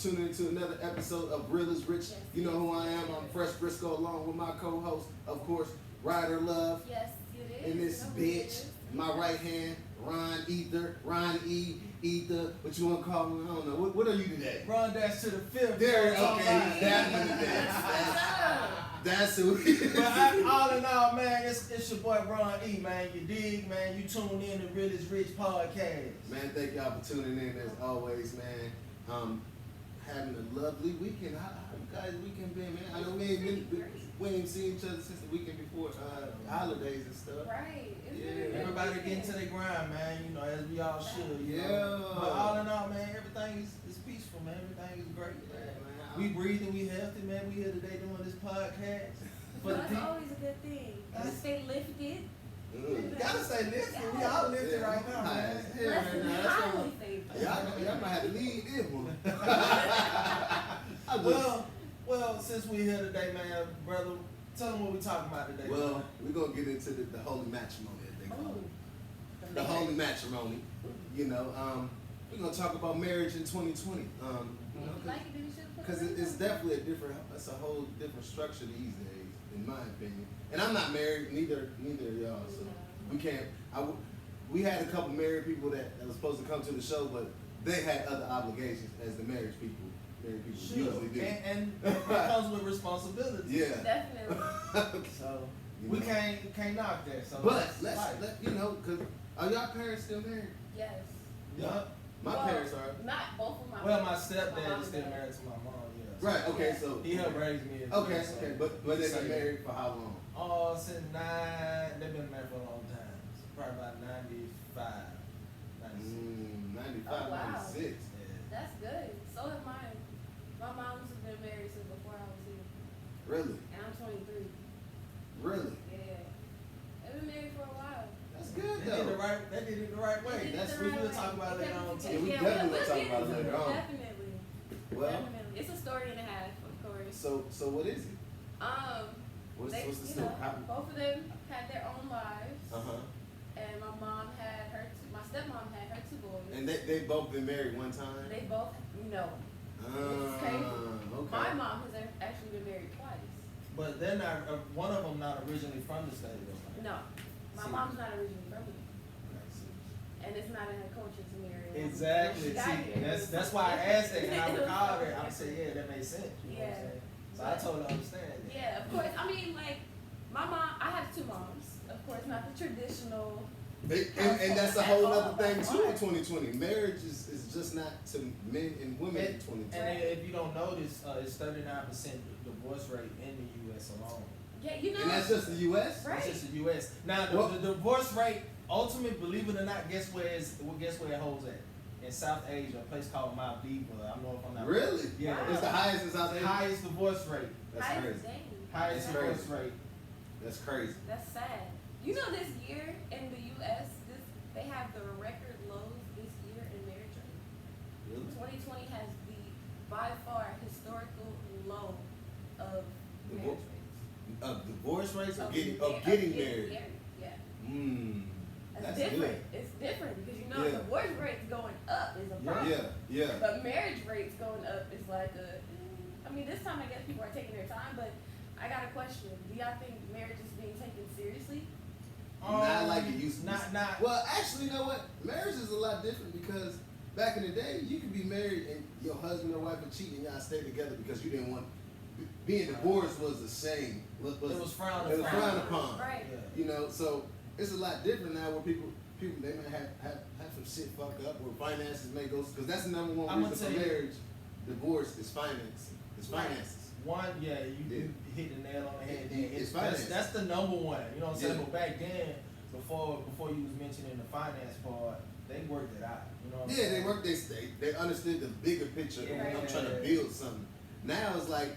Tuning into another episode of Real is Rich. You know who I am. I'm Fresh Briscoe along with my co-host, of course, Ryder Love. Yes, it is. And this bitch, my right hand, Ron Ether, what you want to call him? I don't know. What are you today? Ron Dash to the fifth. There, okay, that's who he is. But all in all, man, it's your boy Ron E, man. You dig, man. You tune in to Real is Rich podcast. Man, thank y'all for tuning in as always, man. Having a lovely weekend. How you guys' weekend been, man? I know we ain't seen each other since the weekend before holidays and stuff. Right. Yeah. Everybody getting to their grind, man. You know, as we all should. You Yeah. know? But all in all, man, everything is peaceful, man. Everything is great, man. We breathing, we healthy, man. We here today doing this podcast. Well, that's always a good thing. Gotta stay lifted. Gotta stay lifted. We all lifted right now, man. Yeah, man. Highly favored. Y'all might have to lead this one. Well, since we're here today, man, brother, tell them what we're talking about today. Well, we're going to get into the holy matrimony, as they call it. The holy matrimony. You know, we're going to talk about marriage in 2020. Because it's definitely it's a whole different structure these days, in my opinion. And I'm not married, neither of y'all, so we can't. We had a couple married people that was supposed to come to the show, but they had other obligations as the married people usually do. And it comes with responsibility. Yeah. Definitely. So we can't knock that. So but let's you know, because are y'all parents still married? Yes. Yeah. My parents are. Not both of my Well, my parents. stepdad is still married to my mom. Yeah. Right. Okay. So he helped raise me. Okay. But they've been married for how long? Since they've been married for a long time. Probably about 95, 96. 95, Oh, wow. 96. Yeah. That's good. So have mine. My mom's been married since before I was here. Really? And I'm 23. Really? Yeah. They've been married for a while. That's good They though. did it the right way. They did it That's the what right we'll way. talk about later on too. Yeah, we Yeah, definitely we'll talk get about it into later on. Definitely. Well, Definitely. It's a story and a half, of course. so what is it? What's They, the you story? know, both of them had their own lives. Uh-huh. And my mom had my stepmom had her 2 boys. And they both been married one time? They both, no. It's crazy. Okay. My mom has actually been married twice. But they're not. One of them not originally from the state. Though. No. My See. mom's not originally from here. And it's not in her culture to marry. Exactly. See, that's why I asked that, and I recalled it. I said, yeah, that makes sense. You know what I'm saying? So I totally understand that. Yeah, of course. I mean, like, my mom, I have 2 moms. Of course, not the traditional. And that's a whole other thing too in 2020. Marriage is just not to men and women in 2020. And if you don't notice, it's 39% divorce rate in the U.S. alone. Yeah, you know. And that's just the U.S.? Right. It's just the U.S. Now, the divorce rate, ultimately, believe it or not, guess where it holds at? In South Asia, a place called Maldives. I don't know if I'm not. Really? Yeah. Wow. It's the highest in South Asia? Highest divorce rate. That's crazy. Highest That's divorce crazy. rate. That's crazy. That's sad. You know, this year in the U.S., they have the record lows this year in marriage rate. Really? 2020 has the by far historical low of marriage rates. Of divorce rates or Of getting married? Yeah. That's different. good. It's different because you know Yeah. divorce rates going up is a problem. Yeah. But marriage rates going up is like I mean, this time I guess people are taking their time, but I got a question. Do y'all think marriage is being taken seriously? Not like it used to be. Not. Well, actually, you know what? Marriage is a lot different because back in the day, you could be married and your husband or wife would cheat and y'all stay together because you didn't want. Being divorced was a shame. It was frowned upon. Right. Yeah. You know, so it's a lot different now where people they may have some shit fucked up or finances may go because that's the number one reason for marriage. Divorce is finance. It's finances. One, you hit the nail on the head. It's finance. That's the number one. You know what I'm saying? Yeah. But back then, before you was mentioning the finance part, they worked it out. You know what I'm saying? They worked. They understood the bigger picture. Yeah. I'm trying to build something. Now it's like,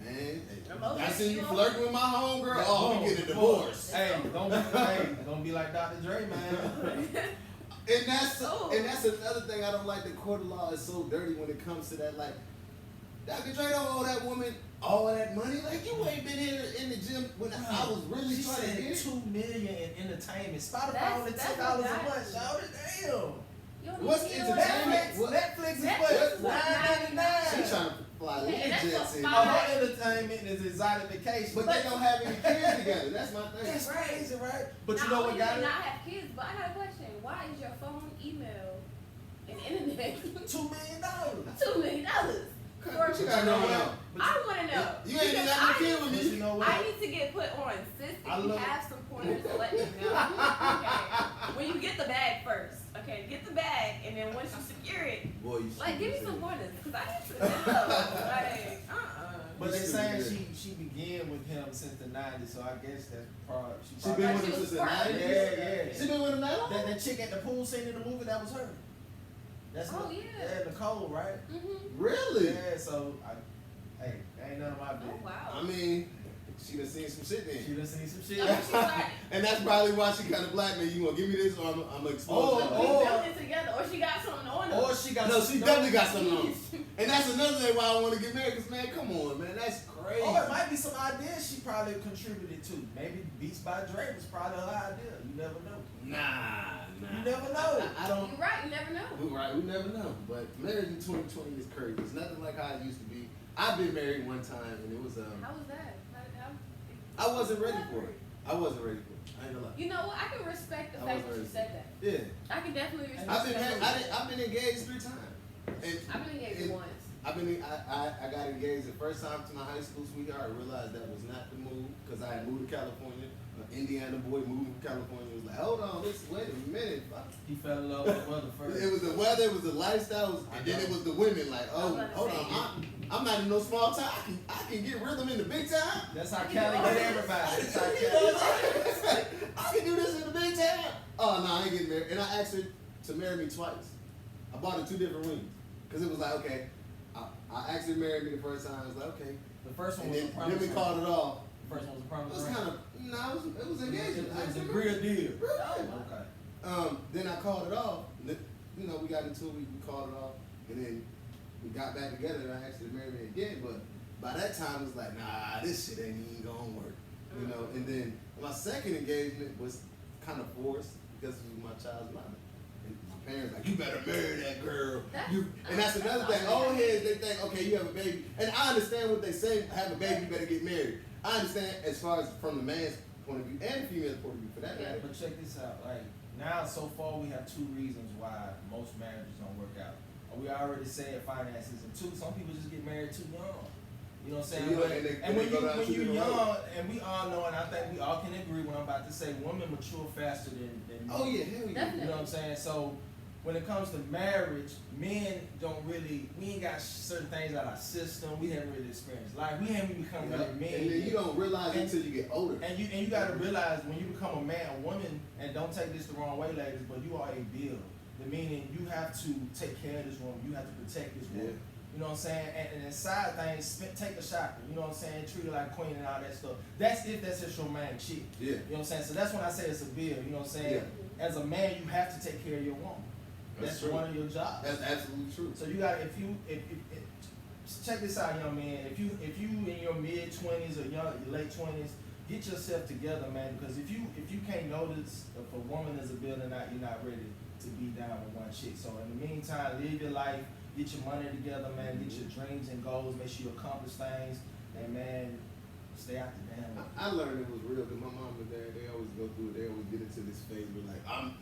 man, Emotions, I seen you you know? flirting with my homegirl. Oh, we get a divorce. Hey, don't be like Dr. Dre, man. And that's another thing I don't like. The court of law is so dirty when it comes to that. Like, Dr. Dre don't owe that woman all of that money. Like, you ain't been here in the gym when I was really She trying to said get $2 million in entertainment. Spotify That's only $10 what a got month. me. Shout it, damn. You don't What's need to entertainment? Netflix is Netflix what? is $9.99. She trying to fly Yeah, and that's jets for in. five. Her entertainment is exotic vacation. But they don't have any kids together. That's my thing. That's crazy, right? But Not you know what only got do it? they not have kids, but I got a question. Why is your phone, email, and internet $2 million. $2 million? What you got going on? I want to know. You ain't even Because got no kid with But me. you know what? I need to get put on. Sis, I if you love- have some pointers, let me know. Okay. When you get the bag first, okay, get the bag, and then once you secure it, Boy, you like, give me stupid. some pointers, because I need to know. Like, But they She saying good. she began with him since the 90s, so I guess that's probably She been Like with she him was since the part of 90s? it. Yeah. She been with him that long? That chick at the pool scene in the movie, that was her. That's Oh, yeah. Nicole, right? Mm-hmm. Really? Yeah, so hey, that ain't none of my business. Oh, wow. I mean, she done seen some shit then. She done seen some shit. Oh, she started. And that's probably why she kind of blackmail. You gonna give me this, or I'm gonna expose Oh, it. We built it together, or she got something on her. Or she got No, she definitely got something on. Jeez. And that's another thing why I want to get married. Cause man, come on, man, that's crazy. Or it might be some ideas she probably contributed to. Maybe Beats by Dre was probably her idea. You never know. Nah. You never know. I don't. You're right, you never know. We're right, we never know. But marriage in 2020 is crazy. It's nothing like how it used to be. I've been married one time, and it was How was that? I wasn't ready for it. I wasn't ready for it. I ain't gonna lie. You know what? I can respect the I fact that wasn't you said that. Yeah. I can definitely respect I've been that. I've been engaged 3 times. And I've been engaged and once. I got engaged the first time to my high school sweetheart. I realized that was not the move because I had moved to California. An Indiana boy moved from California. Was like, hold on, wait a minute. Fuck. He fell in love with the weather first. It was the weather, it was the lifestyle, and then it was the women. Like, oh, hold on, I'm not in no small time. I can get rhythm in the big time. That's how Cali get everybody. That's how You know what I'm saying? I can do this in the big time. Oh no, I ain't getting married. And I asked her to marry me twice. I bought her 2 different rings because it was like, okay. I asked her to marry me the first time. I was like, okay. The first one And was a then promise. we called it off. The first one was a It promise. was ring. kind of it was engagement. It was a real deal. Okay. Then I called it off. You know, we got into it. We called it off, and then we got back together. And I asked her to marry me again, but by that time it was like, nah, this shit ain't even gonna work. You know. And then my second engagement was kind of forced because it was my child's mother. And my parents like, you better marry that girl. And that's another thing. Old heads, they think, okay, you have a baby, and I understand what they say. Have a baby, you better get married. I understand as far as from the man's point of view and the female's point of view for that matter. But check this out. Like now, so far we have 2 reasons why most marriages don't work out. We already said finances, and 2, some people just get married too young. You know what I'm saying? And when you're young, and we all know, and I think we all can agree when I'm about to say, women mature faster than men. Oh yeah, hell yeah. You know what I'm saying? So when it comes to marriage, men don't really, we ain't got certain things out of our system. We haven't really experienced life. We haven't become really men. And then you don't realize it until you get older. And you gotta realize when you become a man, a woman, and don't take this the wrong way, ladies, but you are a builder. The meaning you have to take care of this woman, you have to protect this woman. Yeah. You know what I'm saying? And inside things, take a shopping. You know what I'm saying? Treat her like a queen and all that stuff. That's if that's just your main chick. Yeah. You know what I'm saying? So that's when I say it's a bill. You know what I'm saying? Yeah. As a man, you have to take care of your woman. That's true. one of your jobs. That's absolutely true. So you got if check this out, young man. If you in your mid 20s or your late 20s, get yourself together, man. Because if you can't notice if a woman is a bill or not, you're not ready to be down with one chick. So in the meantime, live your life, get your money together, man. Get your dreams and goals. Make sure you accomplish things, and man, stay out the damn way. I learned it was real because my mom and dad, they always go through it. They always get into this phase where like, I'm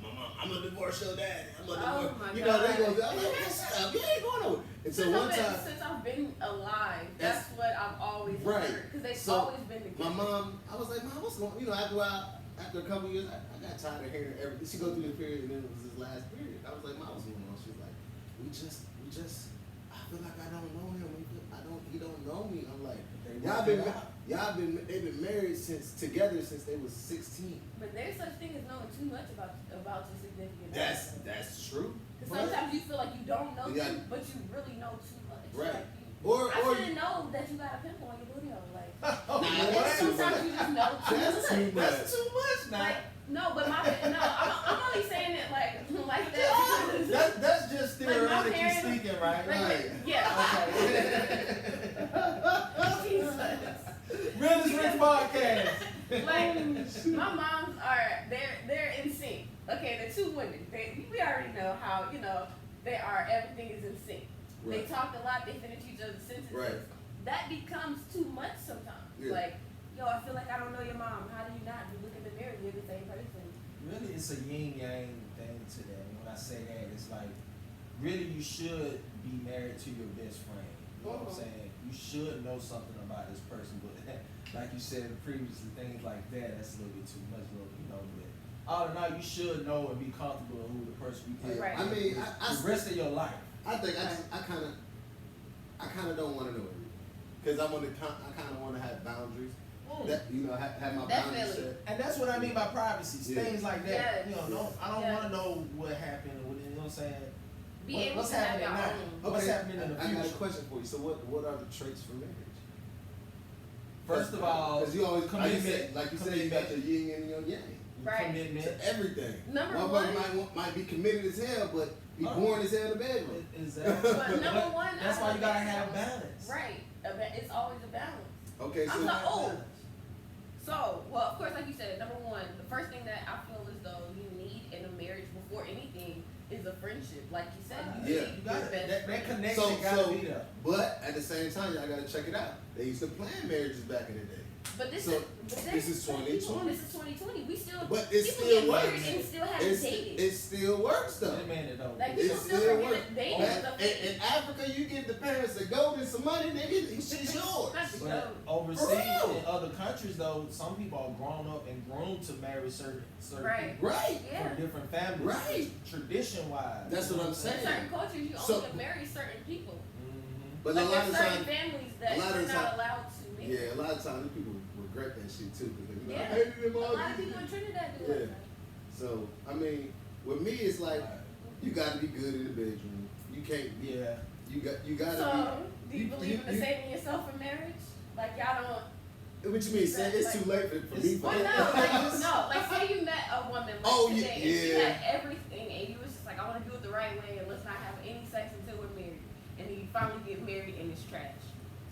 a divorce your daddy. I'm a divorce. my You know, they go, God. I'm like, what's up? You ain't going nowhere. And so Since I've been alive, that's what I've always Right. heard. Because they've So, always been together. my mom, I was like, Mom, what's going on? You know, after a couple of years, I got tired of hearing everything. She go through the period, and then it was his last period. I was like, Mom, what's going on? She was like, we just, I feel like I don't know him. He don't know me. I'm like, they've been married together since they was 16. But there's such thing as knowing too much about your significant other. That's true. Because sometimes you feel like you don't know Yeah. them, but you really know too much. Right. Like Or I didn't know that you got a pimple on your booty hole. Like, that's too sometimes much. you just know too That's much. too much. That's too much now. Like, no, but I'm only saying it like that. That's just Like, my theoretically parents- speaking, right? Right. Yeah. Okay. Jesus. Realest Rich Podcast. Like my moms are they're in sync. Okay, the two women. We already know how, they are, everything is in sync. They Right. talk a lot, they finish each other's sentences. Right. That becomes too much sometimes. Yeah. Like, yo, I feel like I don't know your mom. How do you not? You look in the mirror, you're the same person. Really, it's a yin yang thing to that. And when I say that, it's like, really, you should be married to your best friend. You know what I'm saying? You should know something about this person, but like you said previously, things like that, that's a little bit too much, but all in all, you should know and be comfortable with who the person you Right. I mean, the rest of your life. I think I kind of don't want to know everything because I kind of want to have boundaries. That have my boundaries set. And that's what I mean by privacy, Yeah. things like that. Yes. I don't want to know what happened. You know what I'm saying? Be able What's to have happening your now? own. What's happening in the I got a future? question for you. So what are the traits for marriage? First of all, because you always commitment. like you said, you got your yin and your yang. Right. Commitment. To everything. Number One one- might be committed as hell, but be boring as hell in the bedroom. Exactly. But number one, That's I why you gotta don't have think so. balance. Right. It's always a balance. Okay, so I'm like, oh. So, well, of course, like you said, number one, the first thing that I feel as though you need in a marriage before anything is a friendship. Like you said, you Yeah. need You your got best that friend. connection gotta be there. But at the same time, y'all gotta check it out. They used to plan marriages back in the day. But this So, this is 2020. This is 2020. We still, But it people still get married works. and still haven't dated. It still works though. Wait a minute though. Like, It people still still forget works. that dating is a thing. In Africa, you give the parents a gold and some money, nigga, shit's yours. Not the But goat. overseas, real. in other countries though, some people are grown up and grown to marry certain Right. people Right. Yeah. from different families. Right. Tradition wise. That's what I'm In saying. certain cultures, you only So- can marry certain people. Mm-hmm. But Like, a lot there's of certain times, families that a lot you're of not time- allowed to marry. yeah, a lot of times people regret that shit too. Because they be like, Yeah. I hated them A all lot of these people in years. Trinidad do Yeah. like that. So, I mean, with me, it's like, you gotta be good in the bedroom. You can't be, Yeah. you gotta So, do you you- believe in you- saving yourself for marriage? Like, y'all don't. be, what you mean, say it's too late for me? Well, no, like say you met a woman like Oh, today and she yeah. had everything and you was just like, I want to do it the right way and let's not have any sex until we're married. And then you finally get married and it's trash.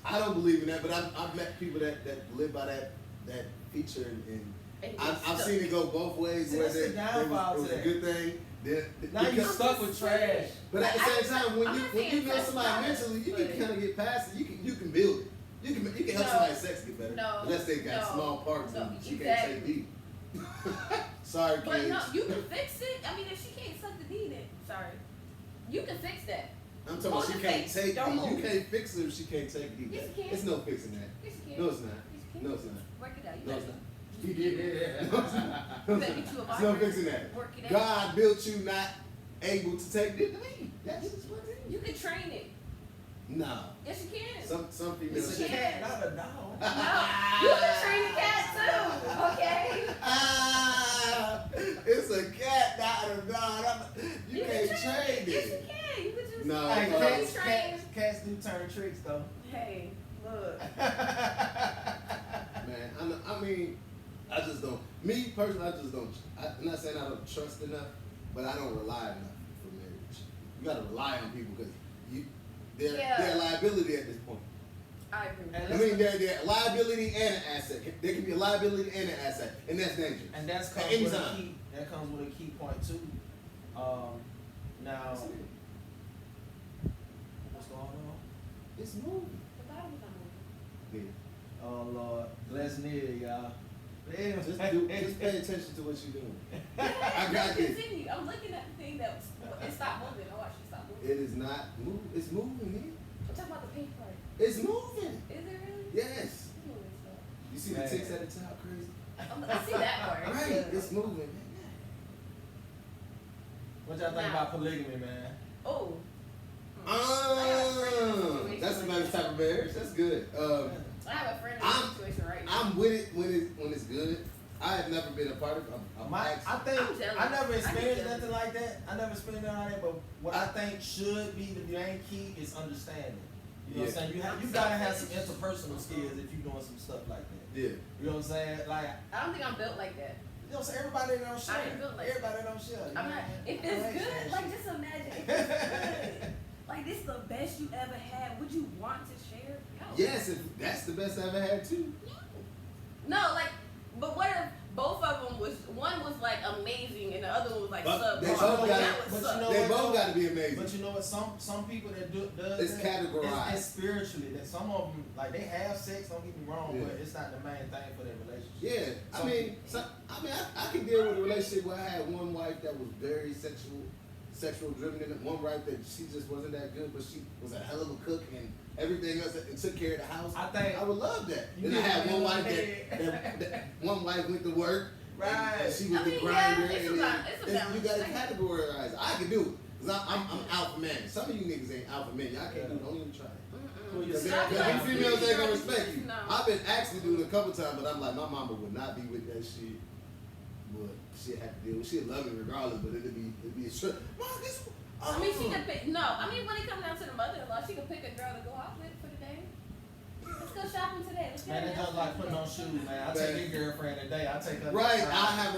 I don't believe in that, but I've met people that live by that feature, and And I've it's seen it go both ways. See, Where that's the downfall it was to a that. good thing. Now you because- stuck with trash. But at the I- same time, when I'm you not when you saying know that's somebody not, mentally, you can but- kind of get past it. You can build it. You can help No. somebody's sex get better. No. Unless they got No. small parts No, and she exactly. can't take deep. Sorry, But kids. no, you can fix it. I mean, if she can't suck the D, then sorry, you can fix that. I'm talking about Hold she the can't face. take Don't deep. You move. can't fix it if she can't take deep. Yes, you can. It's no fixing that. Yes, you can. No, it's not. Yes, you can. No, it's not. Work it out. You No, better- it's not. You No, it's not. You better get you a It's no vibrator. fixing that. Work it out. God built you not able to take deep. That's just what it is. You can train it. No. Yes, you can. Some females. It's a Yeah. cat, not a dog. No, you can train a cat too. Okay. Ah, it's a cat, not a dog. You can't train Yes, you it. can. You could just. No, Hey, no. cats do turn tricks though. Hey, look. Man, I mean, I just don't. Me personally, I just don't. I'm not saying I don't trust enough, but I don't rely enough for marriage. You gotta rely on people because they're a liability at this point. I agree with And that. I mean, they're a liability and an asset. They can be a liability and an asset, and that's dangerous. And that At comes any with a time. key. That comes with a key point too. Now, what's going on? It's moving. The Bible's not moving. Yeah. Oh Lord, bless near y'all. But anyway, Just pay attention to what you're doing. I got this. Continue. I'm looking at the thing that it stopped moving. I watched it stop moving. It is not moving. It's moving, man. I'm talking about the pink part. It's moving. Is it really? Yes. It's moving slow. You see the Man. ticks at the top, crazy? I see that part. Right. It's moving, man. what y'all think Now. about polygamy, man? Oh. That's another type of marriage. That's good. I have a friend in I'm- this situation right now. I'm with it when it's good. I have never been a part of it. I think I'm jealous. I never I get experienced jealous. nothing like that. I never experienced nothing like that. But what I think should be the main key is understanding. You know what I'm saying? You gotta have some interpersonal skills if you're doing some stuff like that. Yeah. You know what I'm saying? Like, I don't think I'm built like that. you know what I'm saying? Everybody don't share. I ain't built like Everybody don't share. You I'm know not. what I mean? If I it's like good, that like shit. just imagine if it's good. Like this the best you ever had. Would you want to share? No. Yes, if that's the best I ever had too. No, like, but what if both of them was, one was like amazing and the other one was like But they subpar. both Like, got that it. was But you know suck. They what, both though? got to be amazing. But you know what? Some people that does It's that, categorized. It's spiritually that some of them like they have sex. Don't get me wrong, Yeah. but it's not the main thing for their relationship. Yeah, I mean, I can deal with a relationship where I had one wife that was very sexual driven, and one wife that she just wasn't that good, but she was a hell of a cook and everything else and took care of the house. I think I would love that. you And I had get one it wife in that one wife went to work, Right. And she was I the mean, grinder, yeah, it's and about- it's then about- you gotta categorize. I can do it, cause I'm alpha man. Some of you niggas ain't alpha men. Y'all can't do it. Don't even try it. Who you Cause say? Stop them it. females ain't gonna respect you. No. I've been asked to do it a couple times, but I'm like, my mama would not be with that shit. But she'd have to deal with. She'd love me regardless, but it'd be a stress. Mom, this. I mean, she could pick. No, I mean, when it comes down to the mother-in-law, she could pick a girl to go out with for the day. Let's go shopping today. Let's Man, it's just like putting on shoes, man. I take your girlfriend today. I take her. Right, I have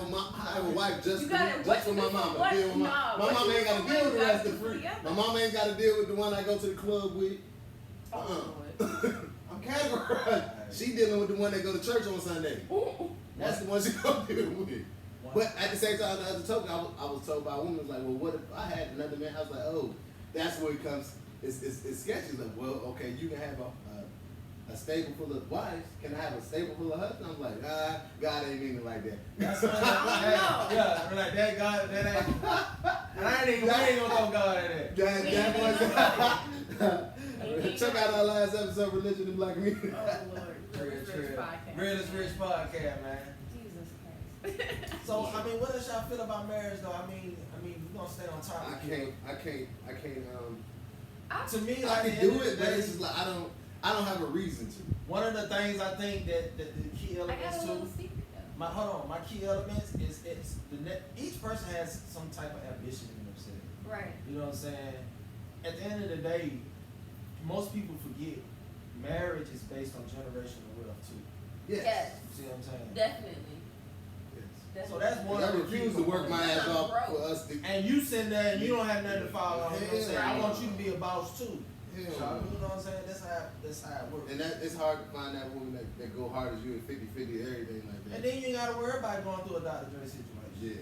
a wife just You for, gotta- just what for you my do for mama. what? Deal with my No, my what mama you ain't do gotta for deal what with the you rest gotta of the do free. together. My mama ain't gotta deal with the one I go to the club with. I'm categorized. She dealing with the one that go to church on Sunday. That's the one she gonna deal with. But at the same time, the other token, I was told by a woman, was like, well, what if I had another man? I was like, oh, that's where it comes. It's sketchy. Like, well, okay, you can have a stable full of wives. Can I have a stable full of husbands? I'm like, God ain't mean it like that. That's what yeah, I'm like that God, that ain't. And I ain't gonna go God at that. Check out our last episode, Religion and Black Music. Oh Lord, Realist Rich podcast, man. Jesus Christ. So I mean, what else y'all feel about marriage, though? I mean, we gonna stay on topic. I can't. To me, I like can the do end of it, the but day, it's just like I don't have a reason to. one of the things I think that the key I got elements a little to secret though. my key elements is each person has some type of ambition in themselves. Right. You know what I'm saying? At the end of the day, most people forget marriage is based on generational wealth too. Yes. You see what I'm saying? Definitely. Yes. So that's one I of the refuse to work my ass off for us to. And you sitting there and you don't have nothing to fall on. You know what I'm saying? I Hell want you to be a boss too. Hell So, no. you know what I'm saying? That's how it works. And it's hard to find that woman that go hard as you at 50-50 everything like that. And then you ain't gotta worry about going through a Dr. Dre situation. Yeah.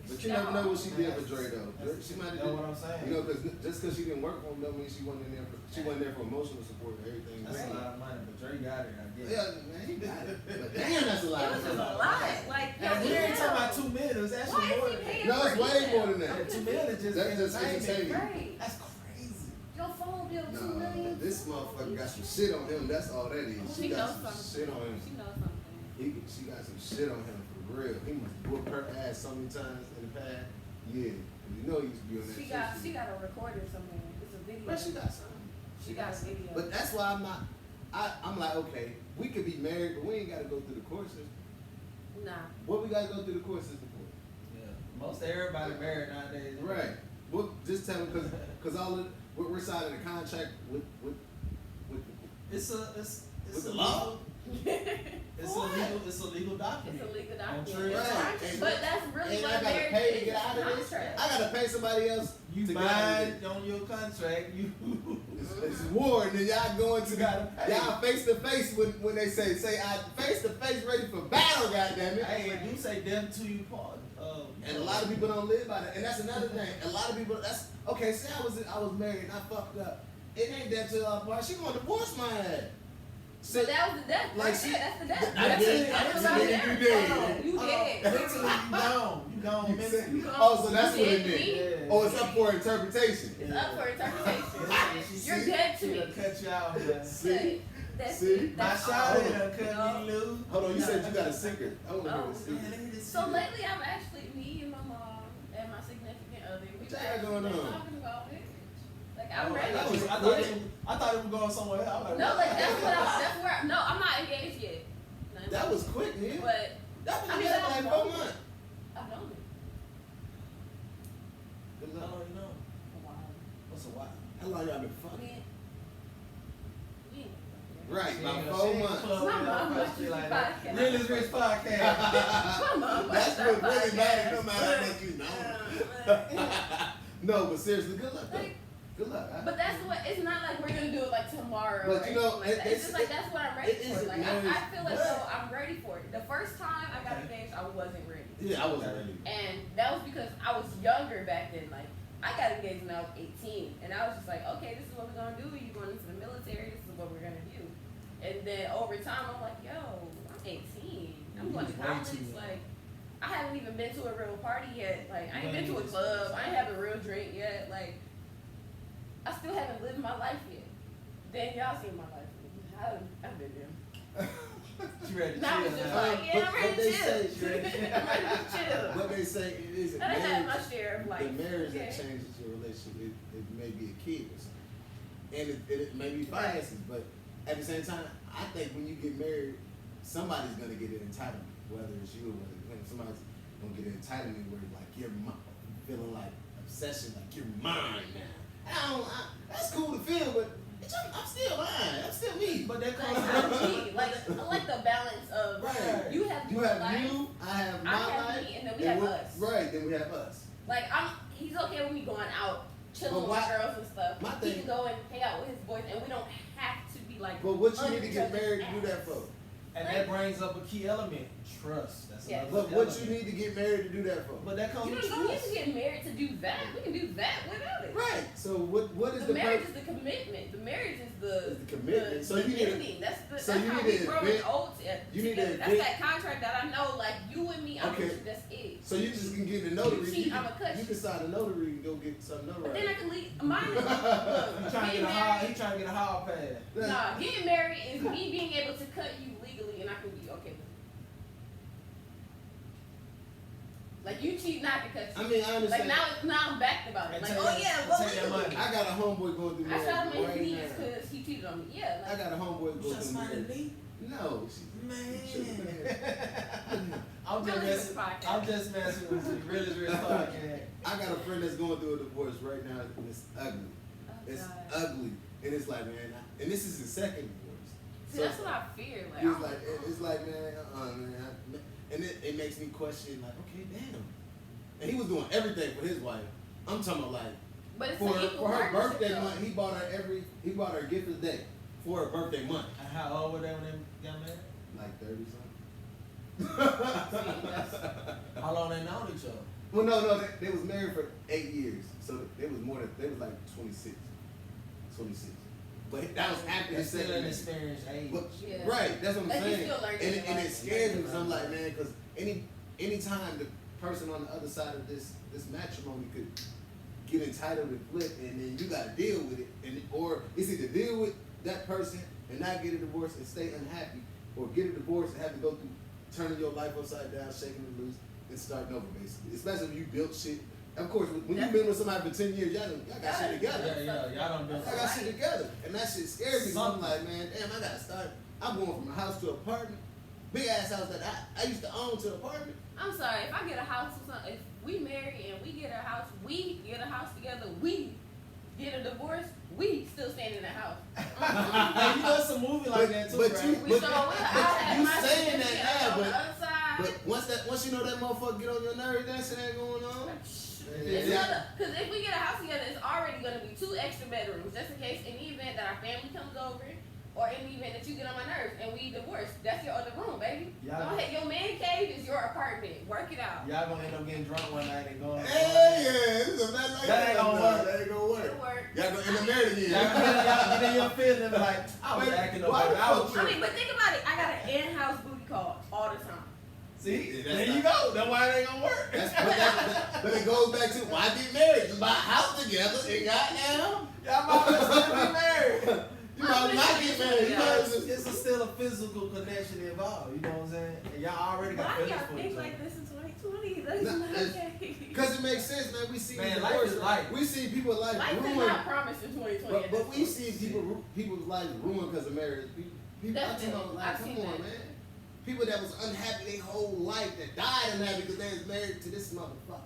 But you never know what she did for Dre though. She might have That's did, what I'm saying. you know, because just because she didn't work for him don't mean she wasn't in there. She wasn't there for emotional support and everything. That's a lot of money, but Dre got it, I guess. Yeah, man, he got it. But damn, that's a lot. It was just a lot. Like, And we ain't talking about 2 million, it was actually Why is more he than paying that. No, it's way more than that. Yeah, 2 million is just That's just entertainment. entertainment. Right. That's crazy. Your phone bill $2 Nah, million. this motherfucker got some shit on him. That's all that is. She She got knows some something. shit on him. She knows something. She got some shit on him for real. He must whoop her ass so many times in the past. Yeah, you know he used to be on that shit. She got a recorder somewhere. It's a video. But she got something. She got a video. But that's why I'm not. I'm like, okay, we could be married, but we ain't got to go through the courses. Nah. What we got to go through the courses for? Yeah. Most everybody married nowadays. Right. Well, just tell me, because all of we're signing a contract with It's a the law? It's a legal document. It's a legal On document. true. Right. But that's really and I what gotta marriage pay is. to get out of this. Contract. I gotta pay somebody else You to get out of bind this. on your contract. You. It's war, and then y'all going to You gotta pay. y'all face to face when they say I face to face ready for battle. Goddamn it! Hey, you say death to you part. And a lot of people don't live by that, and that's another thing. A lot of people. That's okay. Say I was married and I fucked up. It ain't that till our part. She gonna divorce my ass. So that was the death. Like Right she- there, that's the death. I That's did. it. That's I about did. it. You did. You did. Mentally, you gone. You gone You mentally. said- You gone. Oh, so that's You what it did meant. me. Yeah. Oh, it's up for interpretation. It's up for interpretation. She You're see- dead to she me. done cut you out, man. See? That's See? it. My That's shot all. done cut No. you loose. Hold on, you said you got a secret. I want to hear Oh. the secret. So lately, I've actually, me and my mom and my significant other, we've What y'all actually going been on? talking about marriage. Like, Oh, I'm ready. I thought it was going somewhere else. I'm No, like that's where. No, I'm not engaged yet. No, That was quick, man. But That was I mean, like I 4 know. months. I've known it. Good How luck. long you know? A while. What's a while? How long y'all been We fucking? ain't- we ain't- Right, She about ain't 4 gonna- she ain't months. gonna plug My in mom on watches shit like the that. podcast. Realist Rich podcast. Come on, That's what really matters, no matter how much you Uh, know. No, but seriously, good luck though. Like, Good luck. But that's what, it's not like we're gonna do it like tomorrow. But you know, like it's just like that's what I'm ready it for. isn't Like marriage, I feel as though I'm ready for it. The first time I got engaged, I wasn't ready. Yeah, I wasn't ready. And that was because I was younger back then. Like I got engaged when I was 18, and I was just like, okay, this is what we're gonna do. You're going into the military. This is what we're gonna do. And then over time, I'm like, yo, I'm 18. I'm going to college. Like I haven't even been to a real party yet. Like I ain't been to a club. I ain't have a real drink yet. Like I still haven't lived my life yet. Then y'all seen my life. I've been there. She ready to Now chill it's just now. like, yeah, I'm ready to chill. Ready to chill. I'm ready to chill. What they say it isn't And I had my marriage. share of life. The marriage that Okay. changes your relationship, it may be a kid or something. And it may be finances, but at the same time, I think when you get married, somebody's gonna get an entitlement, whether it's you or whether somebody's gonna get an entitlement where like you're feeling like obsession, like you're mine now. That's cool to feel, but I'm still mine. I'm still me. But that Like, comes I'm like I like the balance of Right. you have You your have life, you, I have my I have life, me, and then we have us. Right, then we have us. Like he's okay with me going out, chilling But with why- girls and stuff. my He thing- can go and hang out with his boys, and we don't have to be like. But what you under need to each get other's married to do that ass. for? and that brings up a key element, trust. That's Yes. another But what element. you need to get married to do that for? But that comes You with don't need trust. to get married to do that. We can do that without it. Right. So what is The the marriage purpose? is the commitment. The marriage is the Is the commitment. The, So the you need to- ending. That's the so that's you how need we to grow invent- as old you need to together. That's invent- that contract that I know. Like you and me, I'm Okay. with you. That's it. So you just can get the notary. You cheat, I'ma cut you you. can sign a notary and go get something But then I notarized. can leave. Mine is look. He trying to get Getting a hall. He married. trying to get a hall pass. Nah, getting married is me being able to cut you legally, and I can be okay with it. Like you cheat, not to cut you. I mean, I Like understand. now I'm backed about it. And Like take oh that- yeah, and well take that legally. money. I got a homeboy going through I marriage shot him in right his knees now. because he cheated on me. Yeah, I like, got a homeboy going through marriage. me? No, Man. I'm Really just good messing. podcast. I'm just messing with you. Really, really podcast. I got a friend that's going through a divorce right now, and it's ugly. oh, It's God. ugly, and it's like, man, and this is his second divorce. See, that's what I fear. Like, He I was don't like, know. it's like, man, and it makes me question, like, okay, damn. And he was doing everything for his wife. I'm talking about like But it's for an equal her partnership, birthday though. month. He bought her a gift a day for her birthday month, And how old were they when they got married? like 30 something. How long they known each other? Well, no, they was married for 8 years, so they was like 26. But that was after his That's still second an marriage. experienced age. But, Yeah. right, that's what I'm Like, you saying. still learning And, your and it life. scares me because I'm like, man, because anytime the person on the other side of this matrimony could get entitled and flip, and then you got to deal with it, or it's either deal with that person and not get a divorce and stay unhappy, or get a divorce and have to go through turning your life upside down, shaking it loose, and starting over, basically. Especially if you built shit. Of course, when you've been with somebody for 10 years, y'all got shit together. Yeah, y'all done been. I got shit together, and that shit scares me. So I'm like, man, damn, I gotta start. I'm going from a house to an apartment, big ass house that I used to own to an apartment. I'm sorry, if I get a house or something, if we marry and we get a house together, we get a divorce, we still staying in the house. Hey, you know it's a movie like that too, but right? you- We But- sure will. I but have you my saying that certificate now, on but- the other side. But once you know that motherfucker get on your nerves, that shit ain't going on. It's Yeah. because if we get a house together, it's already going to be 2 extra bedrooms, just in case, in the event that our family comes over, or in the event that you get on my nerves and we divorce. That's your other room, baby. Yeah. Go ahead. Your man cave is your apartment. Work it out. Y'all gonna end up getting drunk one night and going. Hey, yeah, this is a mess like That ain't gonna work. That ain't gonna work. It'll work. Y'all gonna end up married again. Y'all get in your feeling like I was Wait, acting up. why the I was fuck I mean, but think about it. I got an in-house booty call all the time. See, Yeah, that's there you go. That's why it ain't gonna work. But it goes back to why get married? You buy a house together and goddamn. Y'all might as well still be married. You might not get married. You might as well- It's still a physical connection involved. You know what I'm saying? And y'all already got Why feelings y'all for think each other. like this in 2020? That's Nah, not it's- okay. Cause it makes sense, man. We see Man, the life divorce. is life. We see people like Life is ruin, not promised in 2020. but we see people's lives ruined because of marriage. People, I Definitely. tell them, like, I've come seen on, that. man. People that was unhappy their whole life that died unhappy because they was married to this motherfucker.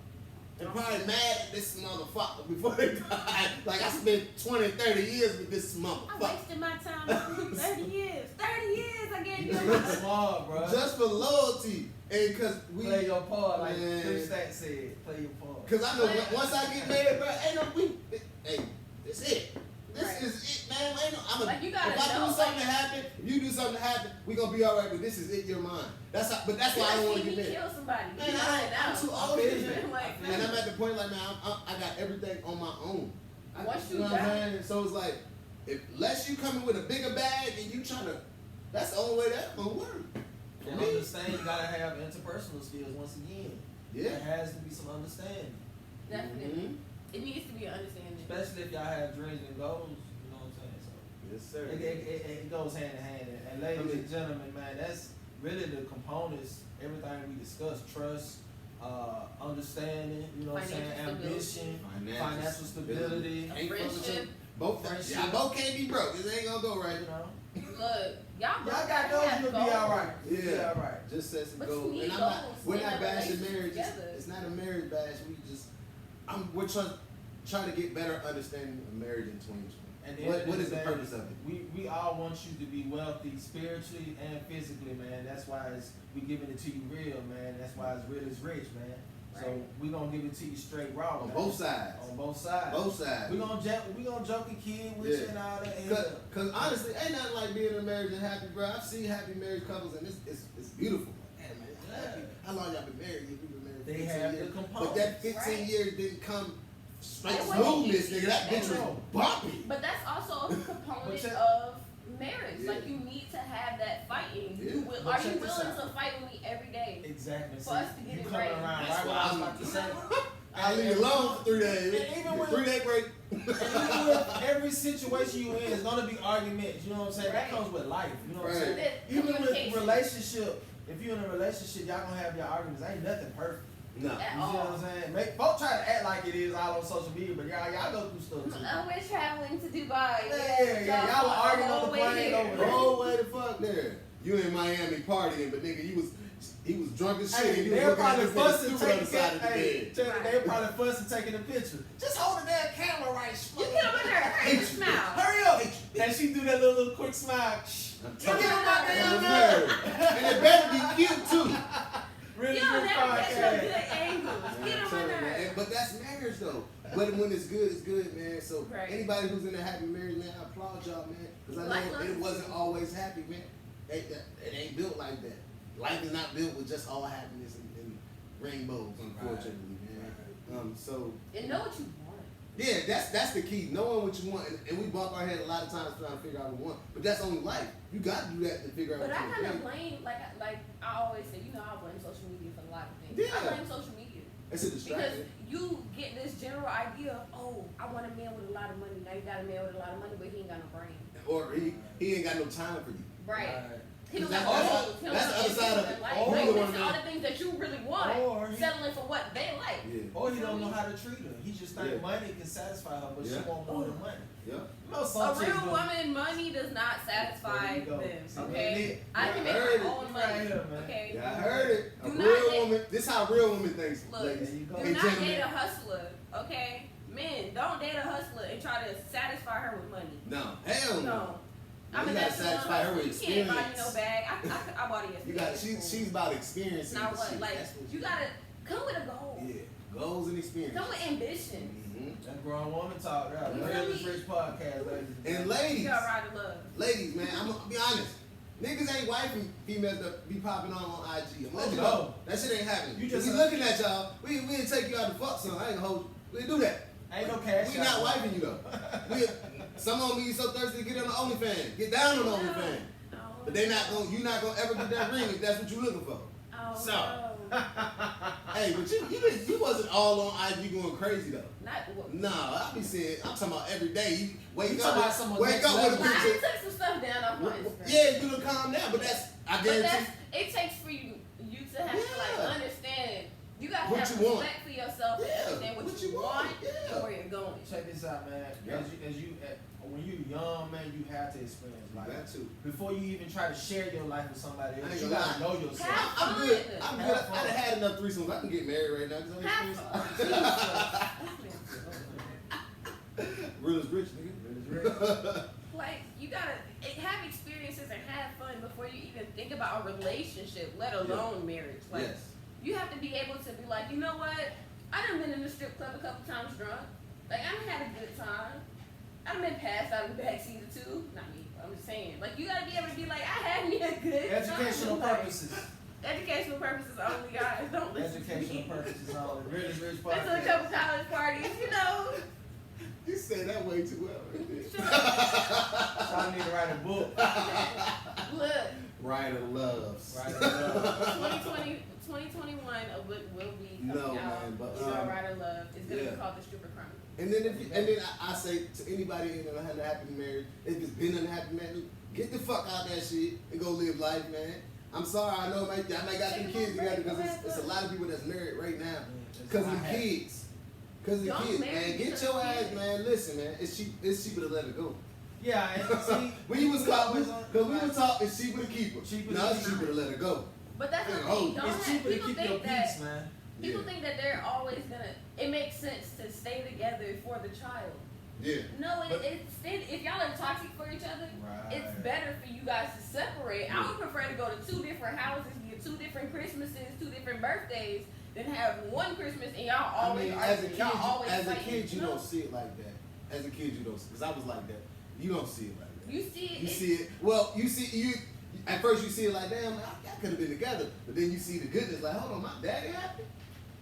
And probably mad at this motherfucker before they died. Like, I spent 20, 30 years with this I motherfucker. wasted my time 30 years. 30 years I gave you. Come on, bro. Just for loyalty. And because we. Play your part, like Man. 3 Stacks said. Play your part. Because I know once I get married, bro, ain't no we. Hey, This it. This is it, man. Like, you gotta if I know, do something like, to happen, if you do something to happen, we gonna be all right. But this is it, your mind. That's how. But that's why I don't want to get there. Kill somebody. Man, I'm too old for this. And I'm at the point like, man, I got everything on my own. Once you know what I'm saying? So it's like, unless you coming with a bigger bag and you trying to, that's the only way that's gonna work. And understand, you gotta have interpersonal skills once again. Yeah. There has to be some understanding. Definitely. It needs to be an understanding. Especially if y'all have dreams and goals, you know what I'm saying? So Yes, sir. it goes hand in hand. And ladies and gentlemen, man, that's really the components, everything we discussed, trust, understanding, you know what I'm saying, ambition, financial stability, Friendship. Y'all both can't be broke. This ain't gonna go right. you know. Look, y'all got those, you'll be alright. Yeah. You'll be alright. Just set some But you goals. need And goals we're in not a bashing relationship marriage. together. It's not a marriage bash. We're trying to get better understanding of marriage in 2020. And What is the purpose of it? We all want you to be wealthy spiritually and physically, man. That's why we giving it to you real, man. That's why it's real is rich, man. So we gonna give it to you straight raw, On man. both sides. On both sides. Both sides. We gonna joke and kid with you and all that. Cause honestly, ain't nothing like being in a marriage and happy, bro. I've seen happy married couples and it's beautiful. Man, happy. How long y'all been married? You've been married 15 They have years. the components. But that 15 years didn't come straight It wasn't smoothness, easy. nigga. That bitch was bumpy. But that's also a component check- of marriage. Yeah. Like, you need to have that fighting. Yeah. Are check you this willing out. to fight with me every day? Exactly. For us to get you it coming right. around That's right why what I was I'm- about to say. I leave you alone for 3 days. And even with- 3-day break. And even with every situation you in, it's gonna be arguments. You know what I'm saying? That Right. comes with life. You know what I'm Right. saying? That Even with communication. relationship, if you're in a relationship, y'all gonna have your arguments. Ain't nothing perfect. No. At You see all. what I'm saying? Folks try to act like it is all on social media, but y'all go through stuff too. We're traveling to Dubai. Yeah, y'all were arguing on the plane over there. Whole way the fuck there. You in Miami partying, but nigga, he was drunk as shit. Hey, and you they was were looking at probably this nigga fussing, stupid on the taking side of the bed. they were probably fussing, taking a picture. Just hold the damn camera right. You come in there, hurry, smile. Hurry up! And she do that little quick smile. I'm Get on telling my you, damn I'm nerve. And it better be cute too. Really You good don't never catch no podcast. good angles. Get I'm on telling you, there. man. But that's marriage though. But when it's good, man. So Right. anybody who's in a happy marriage, man, I applaud y'all, man. Because I Like know it wasn't always happy, man. It ain't built like that. Life is not built with just all happiness and rainbows, unfortunately, man. So And know what you want. yeah, that's the key. Knowing what you want, and we bump our head a lot of times trying to figure out what we want. But that's only life. You got to do that to figure out But what I you kind want. of blame, like I always say, I blame social media for a lot of things. Yeah. I blame social media. It's a Because distraction. you get this general idea of, I want a man with a lot of money. Now you got a man with a lot of money, but he ain't got no brain. Or he ain't got no time for you. Right. He don't That's- got that's- goals. He don't that's got the other side of ambitions it. in life. Or Like, the this one is all the things that you really want. Or he- Settling for what they like. Yeah. Or he don't know how to treat her. He just think Yeah. money can satisfy her, but she Yeah. want more than money. Yeah. You know, A some chicks real do. woman, money does not satisfy There you go. them. See, Okay, man, I can Yeah, I make heard my it. own Right money. here, man. Okay. Yeah, I heard it. A Do not real date- woman. This how real woman thinks, Look, ladies. There you go. do Hey, not gentlemen. date a hustler. Okay, men, don't date a hustler and try to satisfy her with money. No, hell no. No. You I mean, gotta that's satisfy her with You can't buy me no experience. bag. I bought it You yesterday. got she's about experience. Now and what? shit. Like, That's what you gotta come with a goal. Yeah, goals and experience. Come with ambition. Mhm. That grown woman talk. Right? You Real feel is me? Rich podcast, ladies. And You ladies, gotta ride the love. ladies, man, I'm gonna be honest. Niggas ain't wifing females that be popping on IG. I'm Oh, letting you no. know. That shit ain't happening. You You just- we looking at y'all. We didn't take you out to fuck some. I ain't gonna hold you. We didn't do that. Ain't no cash. We not wifing you though. Some of them be so thirsty to get on the OnlyFans. Get down on the OnlyFans. But you not gonna ever get that ring if that's what you looking for. Oh, So. no. Hey, but you wasn't all on IG going crazy though. Not what. Nah, I be saying, I'm talking about every day. You You wake talking about up, someone wake next up with a level. Nah, I picture. took some stuff down off my Instagram. Yeah, you done calm down, but that's I But guarantee. it takes for you to have to Yeah. understand. You gotta What have you want. respect for yourself and Yeah, understand what you want, want yeah. and where you're going. Check this out, man. Yeah. When you young, man, you have to experience life. That too. Before you even try to share your life with somebody I else, ain't you gonna gotta lie. know yourself. Have I'm good. fun. I'm Have good. fun. I done had enough threesomes. I can get married right now because I'm Have experienced. fun. Real is rich, nigga. Like, you gotta have experiences and have fun before you even think about a relationship, let alone marriage. Like, Yes. you have to be able to be like, you know what? I done been in the strip club a couple times drunk. Like, I done had a good time. I've been passed out in the backseat of two. Not me. I'm just saying. Like, you gotta be able to be like, I had me a good Educational time. purposes. Educational purposes only, guys. Don't listen to Educational me. purposes only. Really rich Went to a podcast. couple college parties, you know. You say that way too well. So I need to write a book. Look. Ryder loves. Ryder loves. 2021 a book will be coming No, out. man, but, Ryder Love. It's gonna yeah. be called The Stripper Chronicles. And then I say to anybody in an unhappy marriage, if it's been an unhappy marriage, get the fuck out that shit and go live life, man. I'm sorry, I know I might got some kids together because it's a lot of people that's married right now because of the kids. Because of the kids, man. Get your ass, man. Listen, man. It's cheaper to let it go. Yeah, and see, when you was talking, because we were talking, it's cheaper to keep her. Now it's cheaper to let her go. But that's the thing. It's cheaper to keep your peace, man. People think that they're always gonna. It makes sense to stay together for the child. Yeah. No, if y'all are toxic for each other, it's better for you guys to separate. I would prefer to go to 2 different houses, get 2 different Christmases, 2 different birthdays, than have one Christmas and y'all always as a kid, you know? don't see it like that. As a kid, you don't, because I was like that. You don't see it like that. You see it. You see it. Well, at first you see it like, damn, I could have been together. But then you see the goodness, like, hold on, my daddy happy?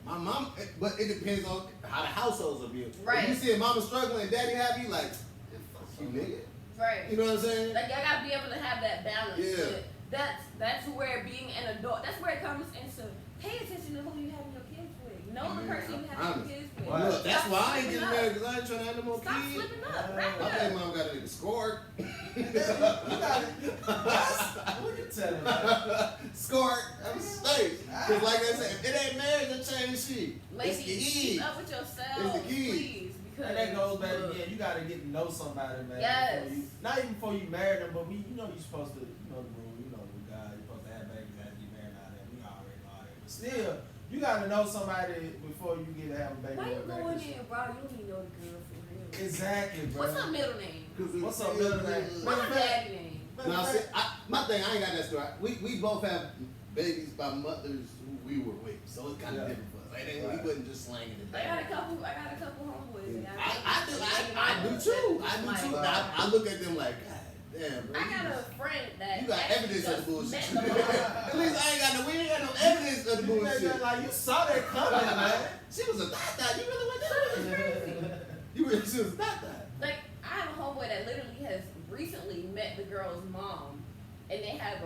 My mom, but it depends on how the households are built. Right. If you see a mama struggling and daddy happy, you like, fuck you, nigga. Right. You know what I'm saying? Like, y'all gotta be able to have that balance. Yeah. That's where being an adult, that's where it comes into pay attention to who you having your kids with. Know the person you having your kids with. Wow. Look, that's why I ain't getting married, because I ain't trying to have no more Stop kids. slipping up. Wrap My it baby up. mom got a nigga scored. What you telling me? Scored. I'm straight. Because like I said, if it ain't marriage, it change shit. It's the Ladies, kid. keep up with yourself, It's the kid. please. Because And that goes back again. You gotta get to know somebody, man. Yes. Not even before you marry them, but you know you're supposed to, you know the rule, you know with God, you're supposed to have babies after you marry all that. We already know all that. But still, you gotta know somebody before you get to have a baby. why you with a going baby. in, bro? You don't even know the girl for real. Exactly, bro. What's her middle name? What's up, middle name? What's her daddy name? Now, see, my thing, I ain't got that story. We both have babies by mothers who we were with, so it's kind of different for us. Like, we wasn't just slanging it. I got a couple homeboys. I do too. Now, I look at them like, God damn, bro. I got a friend that You got evidence of the bullshit. met the mom. At least we ain't got no evidence of the bullshit. Like you saw that coming, man. She was a thot. You really went there? She was a thot. Like, I have a homeboy that literally has recently met the girl's mom, and they have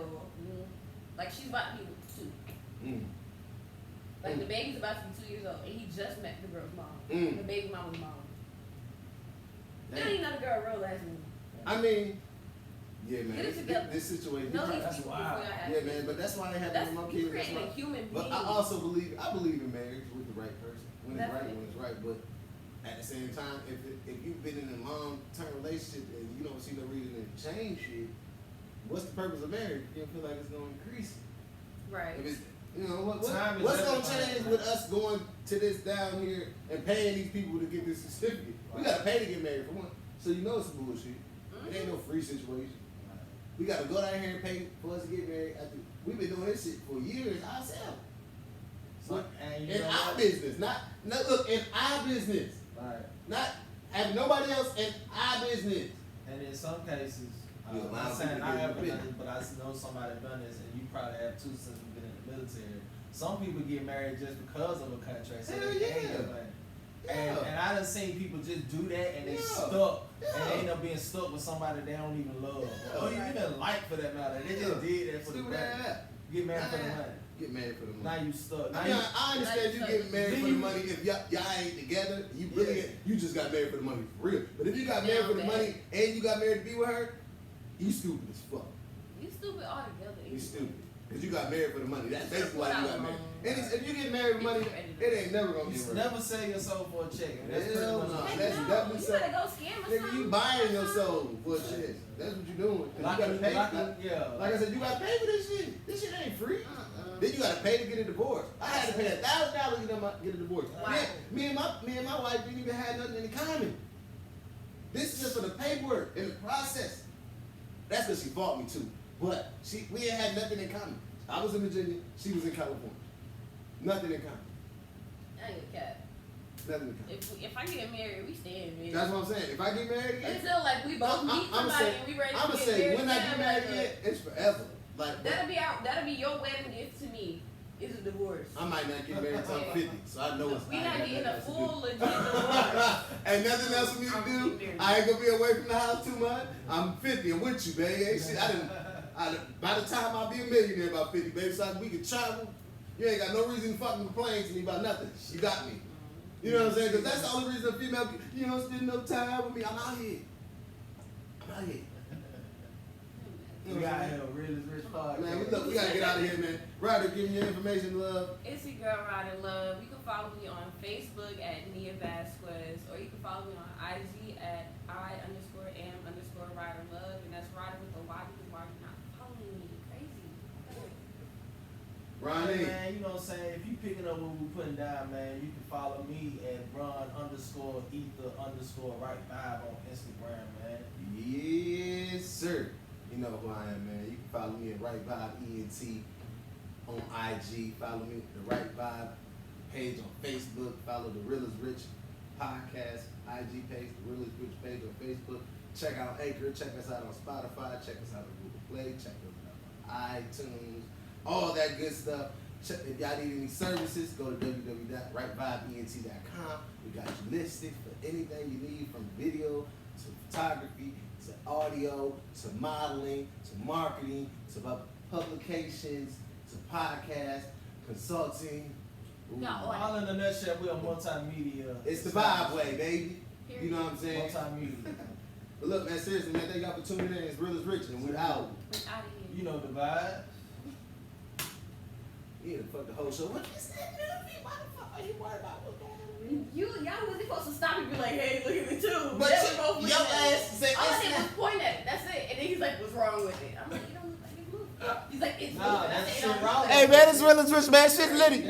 like, she's about to be 2. Like, the baby's about to be 2 years old, and he just met the girl's mom. The baby mama's mom. They don't even know the girl real last name. I mean, yeah, man. Get it together. This situation. Know these That's people wild. before y'all have Yeah, kids. man. But that's why they have That's my you kids. creating a human being. But I also believe in marriage with the right person. When it's right, Definitely. when it's right. But at the same time, if you've been in a long-term relationship and you don't see no reason to change shit, what's the purpose of marriage? You don't feel like it's going to increase. Right. If it's, what's Time is going to everything. change with us going to this down here and paying these people to get this certificate? We got to pay to get married for one. So you know it's some bullshit. It ain't no free situation. We got to go down here and pay for us to get married. We've been doing this shit for years ourselves. So, and you In know our what? business, look, in our business. Right. Not have nobody else in our business. And in some cases, Yeah, I'm a lot not of saying people I get haven't bitten. done this, but I know somebody done this, and you probably have too since you've been in the military. Some people get married just because of a contract, so Hell they can't yeah. get married. Yeah. And I done seen people just do that and they Yeah. stuck. And Yeah. they end up being stuck with somebody they don't even love. Yeah. Or even like for that matter. They just did that for the Stupid money. ass. Get married for the money. Get married for the Now money. you stuck. Now I you, understand you getting married for the money if y'all ain't together. You really Yeah. you just got married for the money for real. But if you got married for the money and you got married to be with her, you stupid as fuck. You stupid altogether. You stupid. Cause you got married for the money. That's basically why you got married. And Right. if you get married for money, it ain't never gonna you get right. never sell your soul for a check. And that's pretty Hell much no. what Heck you That's do. no. definitely You so. better go scam or Nigga, something. you buying your soul for a shit. That's what you doing. 'Cause Like you gotta pay. Like I said, you gotta pay for this shit. This shit ain't free. Then you gotta pay to get a divorce. I had to pay $1,000 to get a divorce. Wow. Me and my wife didn't even have nothing in common. This is just for the paperwork and the process. That's because she fought me too. But we ain't had nothing in common. I was in Virginia, she was in California. Nothing in common. I ain't a cat. Nothing to count. If I get married, we staying married. That's what I'm saying. If I get married, until like we both meet somebody and we ready to I'ma get say married. when I get married, it's forever. Like that'll be your wedding gift to me. Is a divorce. I might not get married until I'm 50, so I know it's we not getting a full legit divorce. Ain't nothing else for me to do. I ain't gonna be away from the house too much. I'm 50 and with you, baby. Ain't shit. By the time I'll be a millionaire about 50, baby, so we can travel. You ain't got no reason to fucking complain to me about nothing. You got me. You know what I'm saying? Because that's the only reason a female, you don't spend no time with me. I'm out here. We got here, Real is Rich podcast. Man, we gotta get out of here, man. Ryder, give me your information, love. It's your girl, Ryder Love. You can follow me on Facebook at Nia Vasquez, or you can follow me on IG at I_am_Ryder Love, and that's Ryder with a Y because why you not following me? Crazy. Ronnie. Hey, man, you know what I'm saying? If you picking up what we putting down, man, you can follow me at Ron_Ether_right vibe on Instagram, man. Yes, sir. You know who I am, man. You can follow me at Right Vibe ENT on IG. Follow me at the Right Vibe page on Facebook. Follow the Real is Rich podcast IG page, the Real is Rich page on Facebook. Check out Anchor. Check us out on Spotify. Check us out on Google Play. Check us out on iTunes. All that good stuff. If y'all need any services, go to www.rightvibement.com. We got you listed for anything you need, from video to photography to audio to modeling to marketing to publications to podcasts, consulting. No, all in a nutshell, we're a multimedia. It's the vibe way, baby. You know what I'm saying? Multimedia. But look, man, seriously, man, thank y'all for tuning in. It's Real is Rich, and we're out. We're out of here. You know the vibe. You need to fuck the whole show. What is that movie? Why the fuck are you worried about what's going on? Y'all wasn't supposed to stop and be like, hey, look at me too. But your ass said all I did was point at it. That's it. And then he's like, what's wrong with it? I'm like, you don't look like it moved. He's like, it's moving. Nah, I that said, shit it don't wrong. move. Hey, man, it's Real is Rich, man. Shit litty.